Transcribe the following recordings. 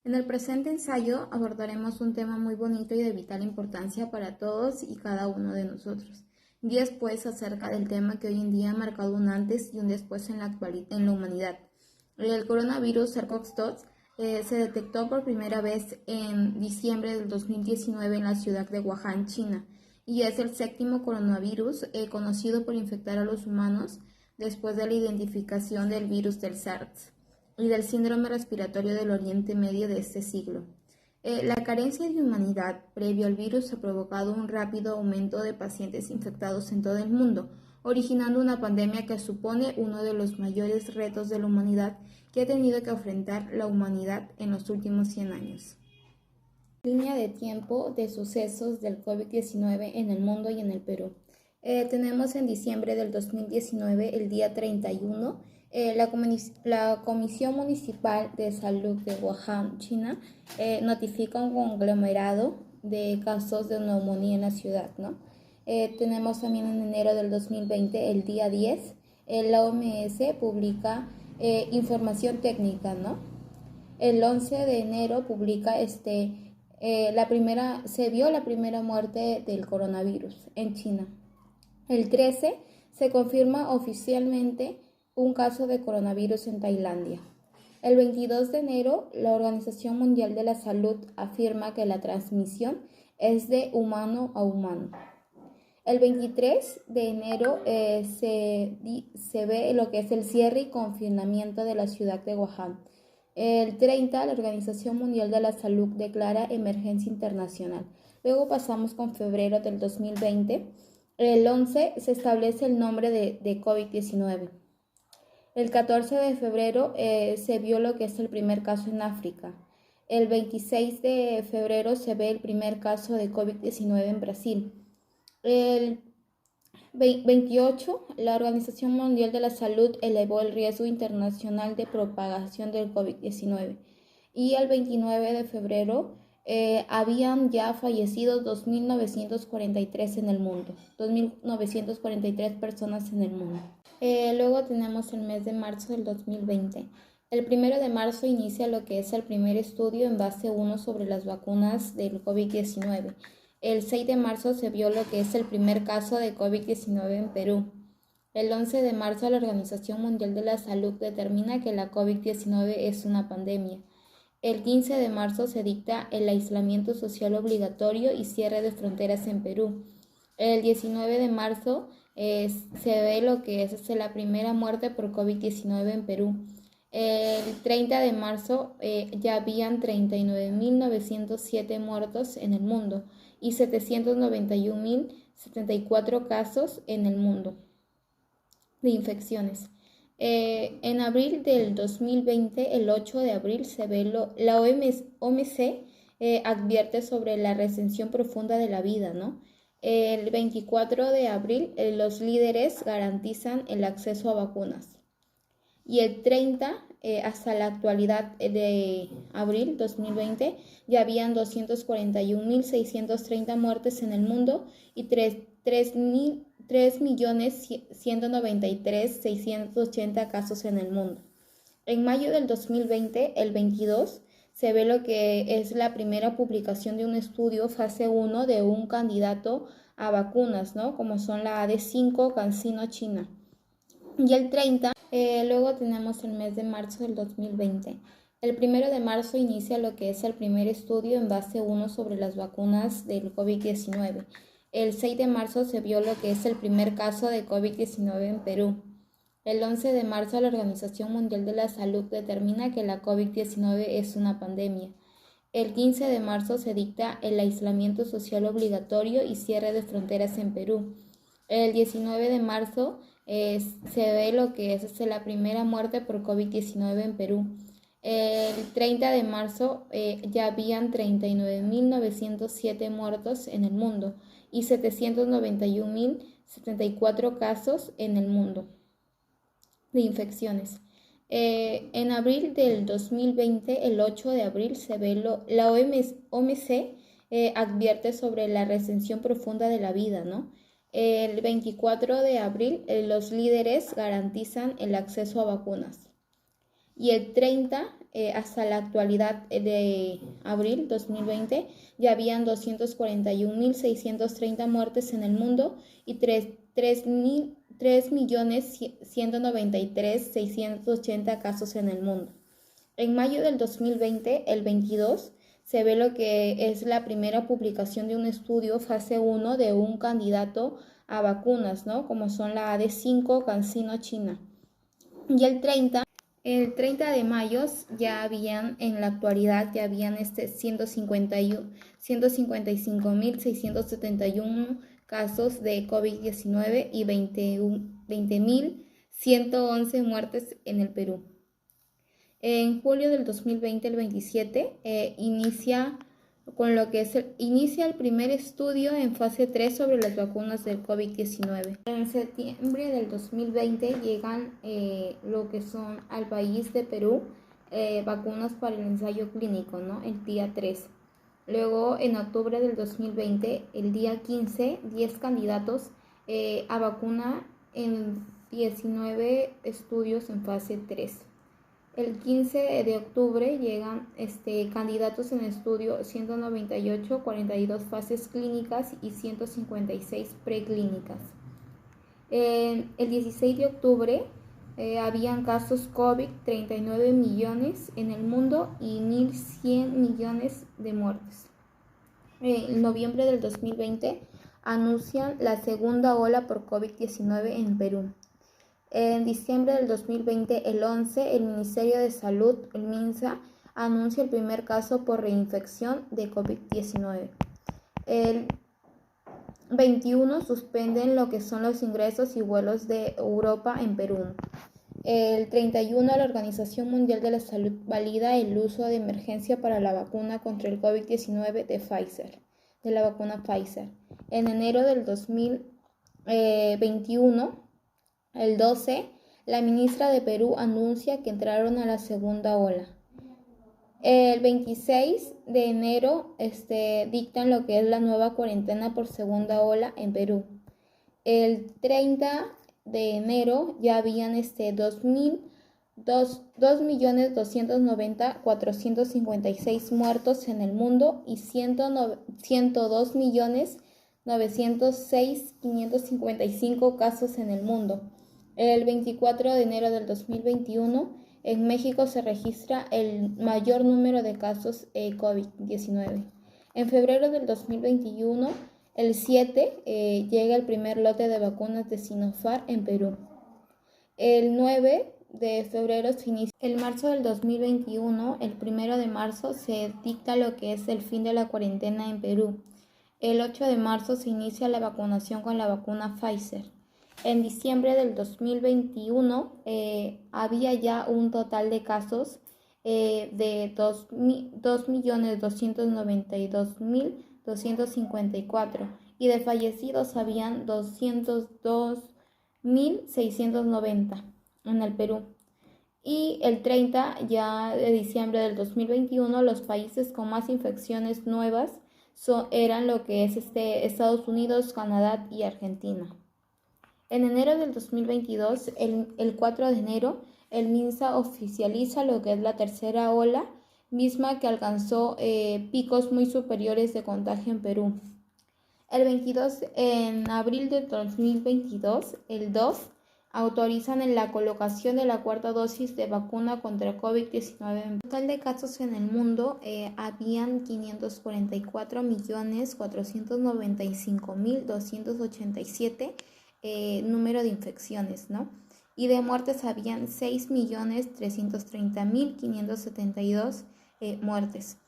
En el presente ensayo abordaremos un tema muy bonito y de vital importancia para todos y cada uno de nosotros. Y después acerca del tema que hoy en día ha marcado un antes y un después en la humanidad. El coronavirus SARS-CoV-2 se detectó por primera vez en diciembre del 2019 en la ciudad de Wuhan, China, y es el séptimo coronavirus conocido por infectar a los humanos después de la identificación del virus del SARS y del síndrome respiratorio del Oriente Medio de este siglo. La carencia de humanidad previo al virus ha provocado un rápido aumento de pacientes infectados en todo el mundo, originando una pandemia que supone uno de los mayores retos de la humanidad que ha tenido que enfrentar la humanidad en los últimos 100 años. Línea de tiempo de sucesos del COVID-19 en el mundo y en el Perú. Tenemos en diciembre del 2019, el día 31, la Comisión Municipal de Salud de Wuhan, China, notifica un conglomerado de casos de neumonía en la ciudad, ¿no? Tenemos también en enero del 2020, el día 10, la OMS publica información técnica, ¿no? El 11 de enero publica se vio la primera muerte del coronavirus en China. El 13 se confirma oficialmente un caso de coronavirus en Tailandia. El 22 de enero, la Organización Mundial de la Salud afirma que la transmisión es de humano a humano. El 23 de enero se ve lo que es el cierre y confinamiento de la ciudad de Wuhan. El 30, la Organización Mundial de la Salud declara emergencia internacional. Luego pasamos con febrero del 2020. El 11 se establece el nombre de COVID-19. El 14 de febrero se vio lo que es el primer caso en África. El 26 de febrero se ve el primer caso de COVID-19 en Brasil. El 28, la Organización Mundial de la Salud elevó el riesgo internacional de propagación del COVID-19 y el 29 de febrero habían ya fallecido 2.943 en el mundo, 2.943 personas en el mundo. Luego tenemos el mes de marzo del 2020. El 1 de marzo inicia lo que es el primer estudio en base 1 sobre las vacunas del COVID-19. El 6 de marzo se vio lo que es el primer caso de COVID-19 en Perú. El 11 de marzo la Organización Mundial de la Salud determina que la COVID-19 es una pandemia. El 15 de marzo se dicta el aislamiento social obligatorio y cierre de fronteras en Perú. El 19 de marzo se ve lo que es la primera muerte por COVID-19 en Perú. El 30 de marzo ya habían 39.907 muertos en el mundo y 791.074 casos en el mundo de infecciones. En abril del 2020, el 8 de abril, se ve la OMC advierte sobre la recensión profunda de la vida, ¿no? El 24 de abril, los líderes garantizan el acceso a vacunas. Y el 30, hasta la actualidad de abril 2020, ya habían 241.630 muertes en el mundo y 3.193.680 casos en el mundo. En mayo del 2020, el 22, se ve lo que es la primera publicación de un estudio fase 1 de un candidato a vacunas, ¿no? Como son la AD5 CanSino China. Y el 30, luego tenemos el mes de marzo del 2020. El 1 de marzo inicia lo que es el primer estudio en base 1 sobre las vacunas del COVID-19. El 6 de marzo se vio lo que es el primer caso de COVID-19 en Perú. El 11 de marzo la Organización Mundial de la Salud determina que la COVID-19 es una pandemia. El 15 de marzo se dicta el aislamiento social obligatorio y cierre de fronteras en Perú. El 19 de marzo se ve lo que es la primera muerte por COVID-19 en Perú. El 30 de marzo ya habían 39.907 muertos en el mundo y 791.074 casos en el mundo de infecciones. En abril del 2020, el 8 de abril, se ve la OMC advierte sobre la recensión profunda de la vida, ¿no? El 24 de abril, los líderes garantizan el acceso a vacunas. Y el 30, hasta la actualidad de abril 2020 ya habían 241.630 muertes en el mundo y 3.193.680 casos en el mundo. En mayo del 2020, el 22, se ve lo que es la primera publicación de un estudio fase 1 de un candidato a vacunas, ¿no? Como son la AD5 CanSino China. Y el 30 de mayo ya habían, en la actualidad, ya habían 155.671 casos de COVID-19 y 20.111 muertes en el Perú. En julio del 2020, el 27, inicia el primer estudio en fase 3 sobre las vacunas del COVID-19. En septiembre del 2020 llegan lo que son al país de Perú vacunas para el ensayo clínico, ¿no? El día 3. Luego, en octubre del 2020, el día 15, 10 candidatos a vacuna en 19 estudios en fase 3. El 15 de octubre llegan candidatos en estudio 198, 42 fases clínicas y 156 preclínicas. El 16 de octubre habían casos COVID 39 millones en el mundo y 1.100 millones de muertes. En noviembre del 2020 anuncian la segunda ola por COVID-19 en Perú. En diciembre del 2020, el 11, el Ministerio de Salud, el MINSA, anuncia el primer caso por reinfección de COVID-19. El 21 suspenden lo que son los ingresos y vuelos de Europa en Perú. El 31, la Organización Mundial de la Salud valida el uso de emergencia para la vacuna contra el COVID-19 de la vacuna Pfizer. En enero del 2021, el 12, la ministra de Perú anuncia que entraron a la segunda ola. El 26 de enero dictan lo que es la nueva cuarentena por segunda ola en Perú. El 30 de enero ya habían 2.290.456 muertos en el mundo y 102.906.555 casos en el mundo. El 24 de enero del 2021, en México se registra el mayor número de casos COVID-19. En febrero del 2021, el 7, llega el primer lote de vacunas de Sinopharm en Perú. El 9 de febrero se inicia. En marzo del 2021, el 1 de marzo, se dicta lo que es el fin de la cuarentena en Perú. El 8 de marzo se inicia la vacunación con la vacuna Pfizer. En diciembre del 2021 había ya un total de casos de 2.292.254 y de fallecidos habían 202.690 en el Perú. Y el 30 ya de diciembre del 2021 los países con más infecciones nuevas eran lo que es Estados Unidos, Canadá y Argentina. En enero del 2022, el 4 de enero, el MINSA oficializa lo que es la tercera ola, misma que alcanzó picos muy superiores de contagio en Perú. En abril del 2022, el 2, autorizan la colocación de la cuarta dosis de vacuna contra COVID-19. En total de casos en el mundo habían 544.495.287 número de infecciones, ¿no? Y de muertes habían 6.330.572 muertes.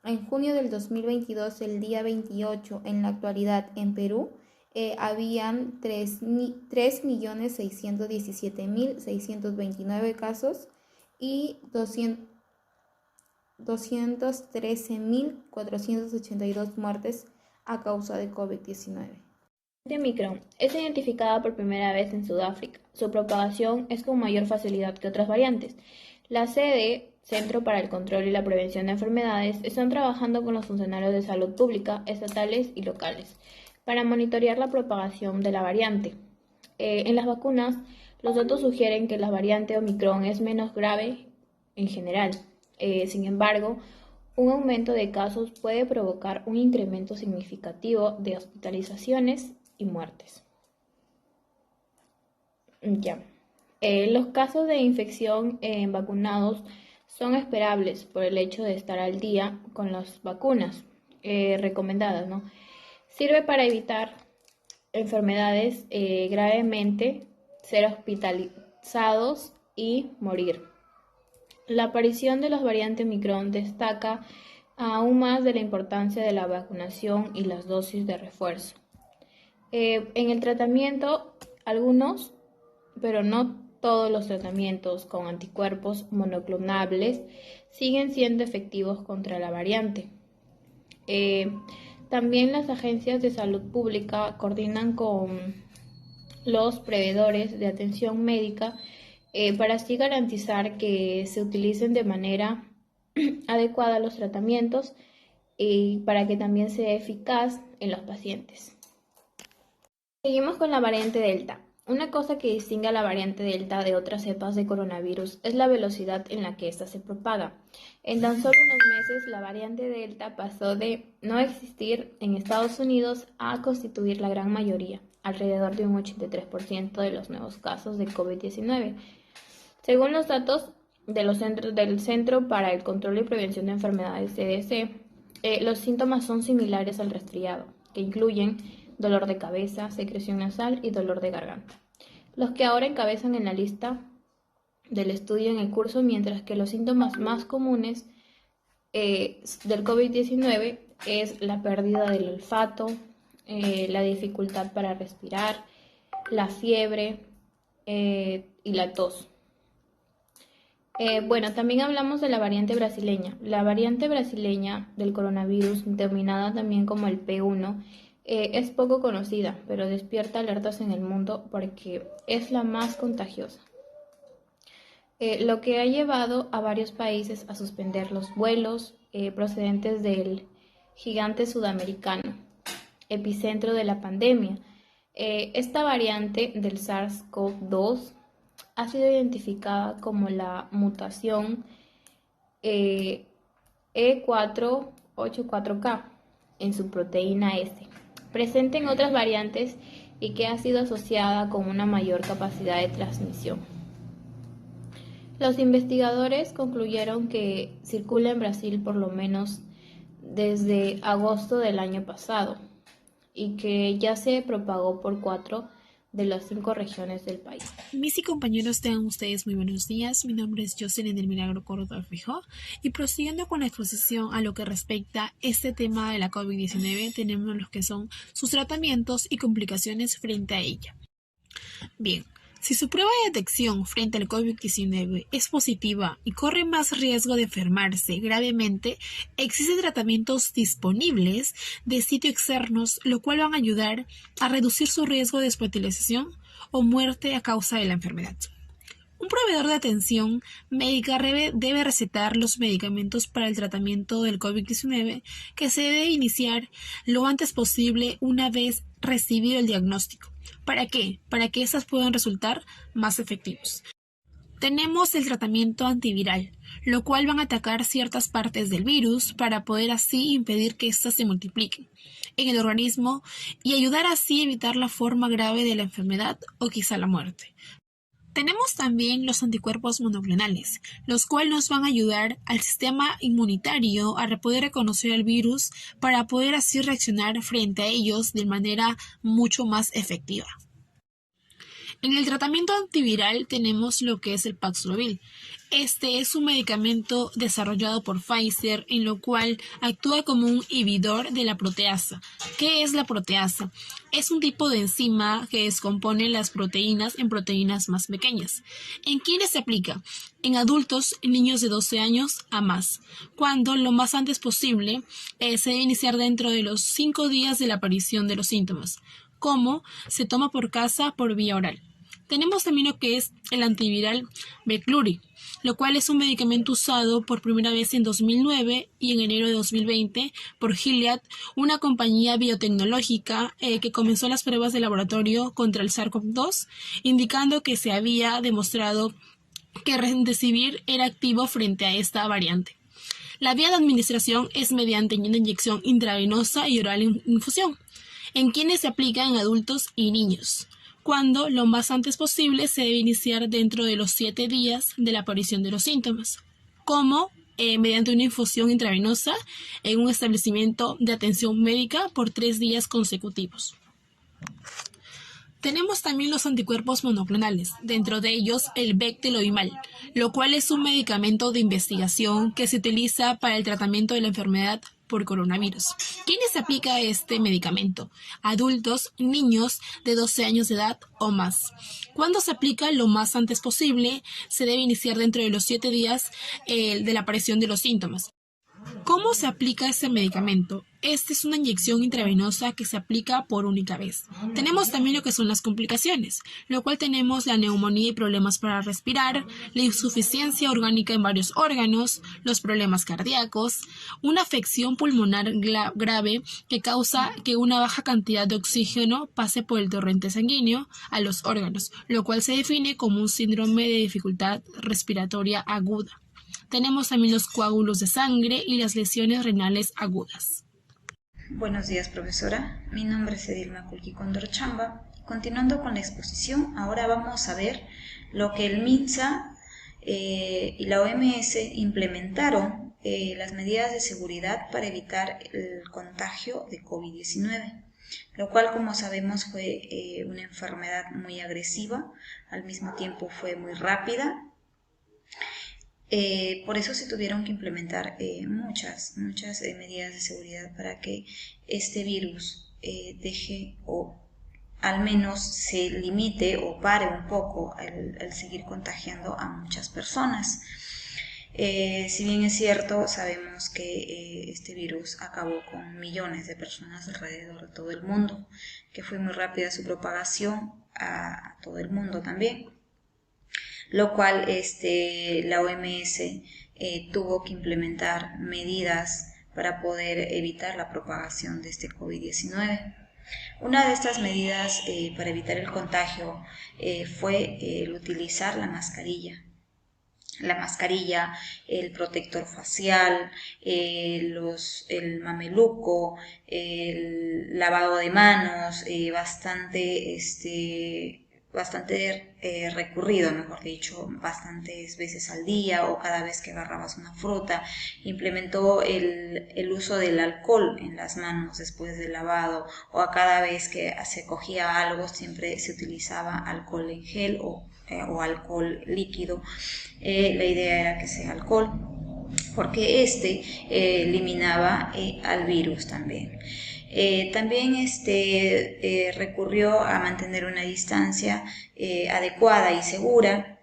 En junio del 2022, el día 28, en la actualidad en Perú, habían 3.617.629 casos y 213.482 muertes a causa de COVID-19. La Omicron es identificada por primera vez en Sudáfrica. Su propagación es con mayor facilidad que otras variantes. La sede, Centro para el Control y la Prevención de Enfermedades, están trabajando con los funcionarios de salud pública, estatales y locales, para monitorear la propagación de la variante. En las vacunas, los datos sugieren que la variante Omicron es menos grave en general. Sin embargo, un aumento de casos puede provocar un incremento significativo de hospitalizaciones y muertes. Ya. Los casos de infección en vacunados son esperables por el hecho de estar al día con las vacunas recomendadas, ¿no? Sirve para evitar enfermedades gravemente, ser hospitalizados y morir. La aparición de las variantes Omicron destaca aún más de la importancia de la vacunación y las dosis de refuerzo. En el tratamiento, algunos, pero no todos los tratamientos con anticuerpos monoclonables siguen siendo efectivos contra la variante. También las agencias de salud pública coordinan con los proveedores de atención médica para así garantizar que se utilicen de manera adecuada los tratamientos y para que también sea eficaz en los pacientes. Seguimos con la variante Delta. Una cosa que distingue a la variante Delta de otras cepas de coronavirus es la velocidad en la que ésta se propaga. En tan solo unos meses, la variante Delta pasó de no existir en Estados Unidos a constituir la gran mayoría, alrededor de un 83% de los nuevos casos de COVID-19. Según los datos del Centro para el Control y Prevención de Enfermedades, CDC, los síntomas son similares al resfriado, que incluyen dolor de cabeza, secreción nasal y dolor de garganta. Los que ahora encabezan en la lista del estudio en el curso, mientras que los síntomas más comunes del COVID-19 es la pérdida del olfato, la dificultad para respirar, la fiebre y la tos. También hablamos de la variante brasileña. La variante brasileña del coronavirus, denominada también como el P1, es poco conocida, pero despierta alertas en el mundo porque es la más contagiosa, lo que ha llevado a varios países a suspender los vuelos procedentes del gigante sudamericano, epicentro de la pandemia. Esta variante del SARS-CoV-2 ha sido identificada como la mutación E484K en su proteína S, presente en otras variantes y que ha sido asociada con una mayor capacidad de transmisión. Los investigadores concluyeron que circula en Brasil por lo menos desde agosto del año pasado y que ya se propagó por 4 de las 5 regiones del país. Mis y compañeros, tengan ustedes muy buenos días. Mi nombre es Jocelyn del Milagro Córdoba Fijó y prosiguiendo con la exposición a lo que respecta a este tema de la COVID-19, tenemos los que son sus tratamientos y complicaciones frente a ella. Bien, si su prueba de detección frente al COVID-19 es positiva y corre más riesgo de enfermarse gravemente, existen tratamientos disponibles de sitio externos, lo cual van a ayudar a reducir su riesgo de hospitalización o muerte a causa de la enfermedad. Un proveedor de atención médica debe recetar los medicamentos para el tratamiento del COVID-19 que se debe iniciar lo antes posible una vez recibido el diagnóstico. ¿Para qué? Para que éstas puedan resultar más efectivos. Tenemos el tratamiento antiviral, lo cual van a atacar ciertas partes del virus para poder así impedir que éstas se multipliquen en el organismo y ayudar así a evitar la forma grave de la enfermedad o quizá la muerte. Tenemos también los anticuerpos monoclonales, los cuales nos van a ayudar al sistema inmunitario a poder reconocer el virus para poder así reaccionar frente a ellos de manera mucho más efectiva. En el tratamiento antiviral tenemos lo que es el Paxlovid. Este es un medicamento desarrollado por Pfizer, en lo cual actúa como un inhibidor de la proteasa. ¿Qué es la proteasa? Es un tipo de enzima que descompone las proteínas en proteínas más pequeñas. ¿En quiénes se aplica? En adultos, en niños de 12 años a más, cuando lo más antes posible se debe iniciar dentro de los 5 días de la aparición de los síntomas. ¿Cómo? Se toma por casa por vía oral. Tenemos también lo que es el antiviral Veklury, lo cual es un medicamento usado por primera vez en 2009 y en enero de 2020 por Gilead, una compañía biotecnológica que comenzó las pruebas de laboratorio contra el SARS-CoV-2, indicando que se había demostrado que Remdesivir era activo frente a esta variante. La vía de administración es mediante una inyección intravenosa y oral infusión, en quienes se aplica en adultos y niños, cuando lo más antes posible se debe iniciar dentro de los 7 días de la aparición de los síntomas, como mediante una infusión intravenosa en un establecimiento de atención médica por 3 días consecutivos. Tenemos también los anticuerpos monoclonales, dentro de ellos el Becteloimal, lo cual es un medicamento de investigación que se utiliza para el tratamiento de la enfermedad por coronavirus. ¿Quiénes se aplica este medicamento? Adultos, niños de 12 años de edad o más. ¿Cuándo se aplica? Lo más antes posible. Se debe iniciar dentro de los 7 días de la aparición de los síntomas. ¿Cómo se aplica este medicamento? Esta es una inyección intravenosa que se aplica por única vez. Tenemos también lo que son las complicaciones, lo cual tenemos la neumonía y problemas para respirar, la insuficiencia orgánica en varios órganos, los problemas cardíacos, una afección pulmonar grave que causa que una baja cantidad de oxígeno pase por el torrente sanguíneo a los órganos, lo cual se define como un síndrome de dificultad respiratoria aguda. Tenemos también los coágulos de sangre y las lesiones renales agudas. Buenos días, profesora. Mi nombre es Edilma Kulki Condor Chamba. Continuando con la exposición, ahora vamos a ver lo que el MINSA y la OMS implementaron las medidas de seguridad para evitar el contagio de COVID-19, lo cual, como sabemos, fue una enfermedad muy agresiva, al mismo tiempo fue muy rápida. Por eso se tuvieron que implementar muchas medidas de seguridad para que este virus deje o al menos se limite o pare un poco al seguir contagiando a muchas personas. Si bien es cierto, sabemos que este virus acabó con millones de personas alrededor de todo el mundo, que fue muy rápida su propagación a todo el mundo también, lo cual la OMS tuvo que implementar medidas para poder evitar la propagación de este COVID-19. Una de estas medidas para evitar el contagio fue el utilizar la mascarilla. La mascarilla, el protector facial, el mameluco, el lavado de manos, bastante recurrido, mejor dicho, bastantes veces al día o cada vez que agarrabas una fruta. Implementó el uso del alcohol en las manos después del lavado, o a cada vez que se cogía algo siempre se utilizaba alcohol en gel o alcohol líquido. La idea era que sea alcohol, porque eliminaba al virus también. También recurrió a mantener una distancia adecuada y segura.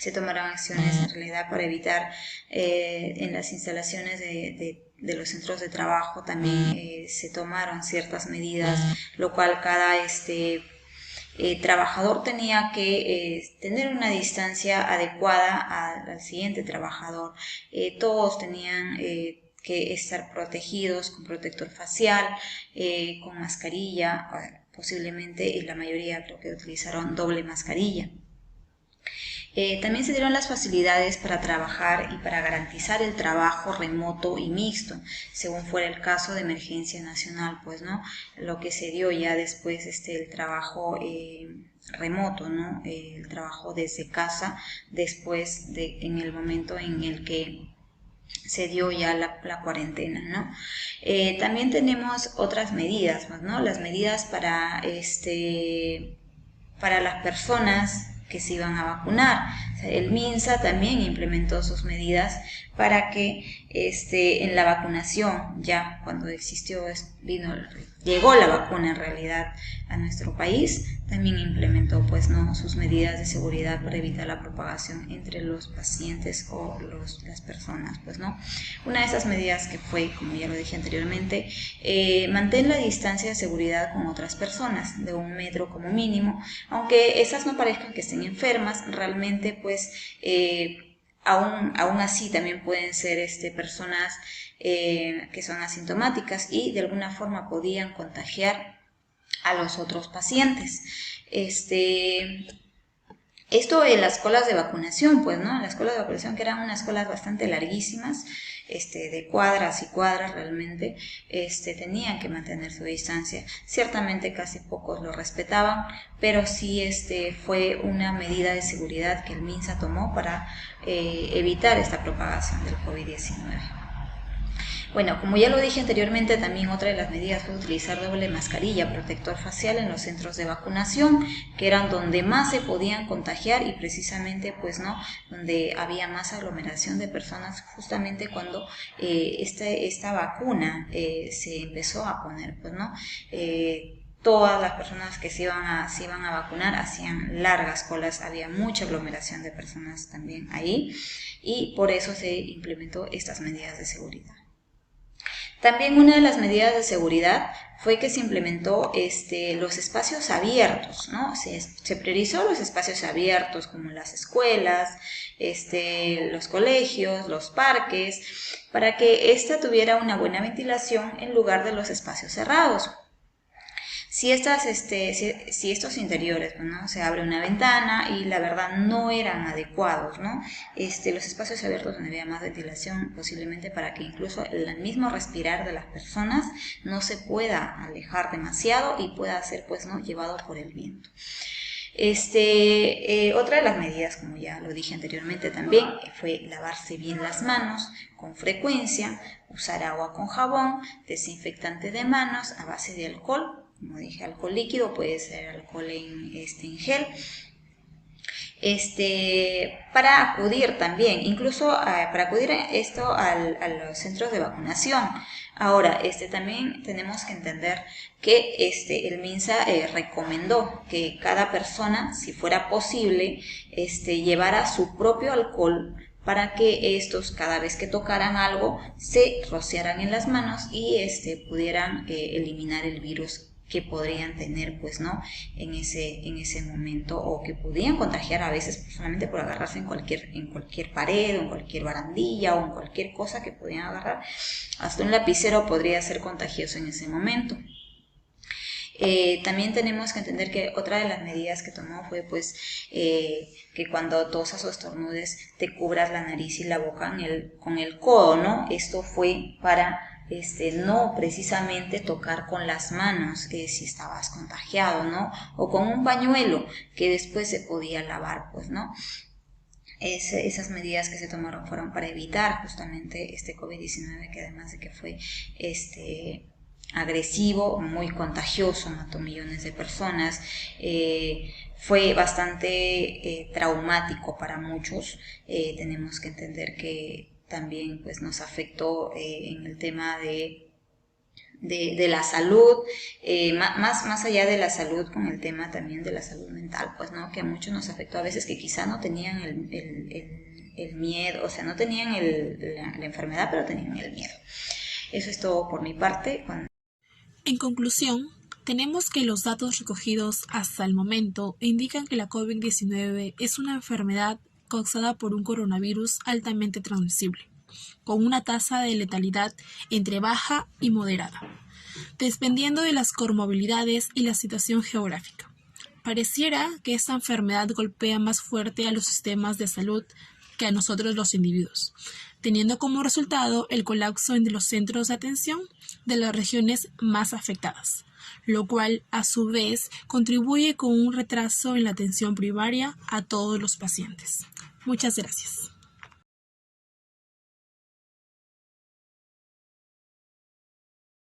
Se tomaron acciones en realidad para evitar en las instalaciones de los centros de trabajo también se tomaron ciertas medidas, lo cual cada trabajador tenía que tener una distancia adecuada al siguiente trabajador. Todos tenían que estar protegidos con protector facial, con mascarilla, posiblemente, y la mayoría creo que utilizaron doble mascarilla. También se dieron las facilidades para trabajar y para garantizar el trabajo remoto y mixto, según fuera el caso de emergencia nacional, pues, ¿no? Lo que se dio ya después, el trabajo remoto, ¿no? El trabajo desde casa, después en el momento en el que se dio ya la cuarentena, ¿no? También tenemos otras medidas, ¿no? Las medidas para las personas que se iban a vacunar. O sea, el MINSA también implementó sus medidas para que en la vacunación, ya cuando llegó la vacuna en realidad a nuestro país, también implementó sus medidas de seguridad para evitar la propagación entre los pacientes o las personas, Una de esas medidas que fue, como ya lo dije anteriormente, mantén la distancia de seguridad con otras personas de 1 metro como mínimo, aunque esas no parezcan que estén enfermas, realmente aún así también pueden ser personas que son asintomáticas y de alguna forma podían contagiar a los otros pacientes. Esto en las colas de vacunación, pues, ¿no? En las colas de vacunación, que eran unas colas bastante larguísimas, de cuadras y cuadras realmente, tenían que mantener su distancia. Ciertamente casi pocos lo respetaban, pero sí fue una medida de seguridad que el MINSA tomó para evitar esta propagación del COVID-19. Bueno, como ya lo dije anteriormente, también otra de las medidas fue utilizar doble mascarilla, protector facial en los centros de vacunación, que eran donde más se podían contagiar y precisamente, pues, ¿no?, donde había más aglomeración de personas, justamente cuando esta vacuna se empezó a poner, pues, ¿no? Todas las personas que se iban a vacunar hacían largas colas, había mucha aglomeración de personas también ahí y por eso se implementó estas medidas de seguridad. También una de las medidas de seguridad fue que se implementó los espacios abiertos, ¿no? Se priorizó los espacios abiertos como las escuelas, los colegios, los parques, para que ésta tuviera una buena ventilación en lugar de los espacios cerrados. Si estos interiores, ¿no?, se abre una ventana y la verdad no eran adecuados, ¿no? Los espacios abiertos donde había más ventilación, posiblemente para que incluso el mismo respirar de las personas no se pueda alejar demasiado y pueda ser, pues, ¿no?, llevado por el viento. Otra de las medidas, como ya lo dije anteriormente también, fue lavarse bien las manos con frecuencia, usar agua con jabón, desinfectante de manos a base de alcohol, como dije, alcohol líquido, puede ser alcohol en gel, para acudir también, incluso para acudir a los centros de vacunación. Ahora, también tenemos que entender que el MINSA recomendó que cada persona, si fuera posible, llevara su propio alcohol para que estos, cada vez que tocaran algo, se rociaran en las manos y pudieran eliminar el virus que podrían tener, pues, ¿no?, en ese momento, o que podían contagiar a veces solamente por agarrarse en cualquier pared, o en cualquier barandilla, o en cualquier cosa que podían agarrar. Hasta un lapicero podría ser contagioso en ese momento. También tenemos que entender que otra de las medidas que tomó fue, pues, que cuando tosas o estornudes te cubras la nariz y la boca con el codo, ¿no? Esto fue para no precisamente tocar con las manos si estabas contagiado, ¿no? O con un pañuelo que después se podía lavar, pues, ¿no? Esas medidas que se tomaron fueron para evitar justamente este COVID-19, que además de que fue agresivo, muy contagioso, mató millones de personas, fue bastante traumático para muchos. Tenemos que entender que también, pues, nos afectó en el tema de la salud, más allá de la salud, con el tema también de la salud mental, pues, ¿no?, que a muchos nos afectó a veces que quizá no tenían el miedo, o sea, no tenían la enfermedad, pero tenían el miedo. Eso es todo por mi parte. En conclusión, tenemos que los datos recogidos hasta el momento indican que la COVID-19 es una enfermedad causada por un coronavirus altamente transmisible, con una tasa de letalidad entre baja y moderada, dependiendo de las comorbilidades y la situación geográfica. Pareciera que esta enfermedad golpea más fuerte a los sistemas de salud que a nosotros los individuos, teniendo como resultado el colapso entre los centros de atención de las regiones más afectadas, lo cual a su vez contribuye con un retraso en la atención primaria a todos los pacientes. Muchas gracias.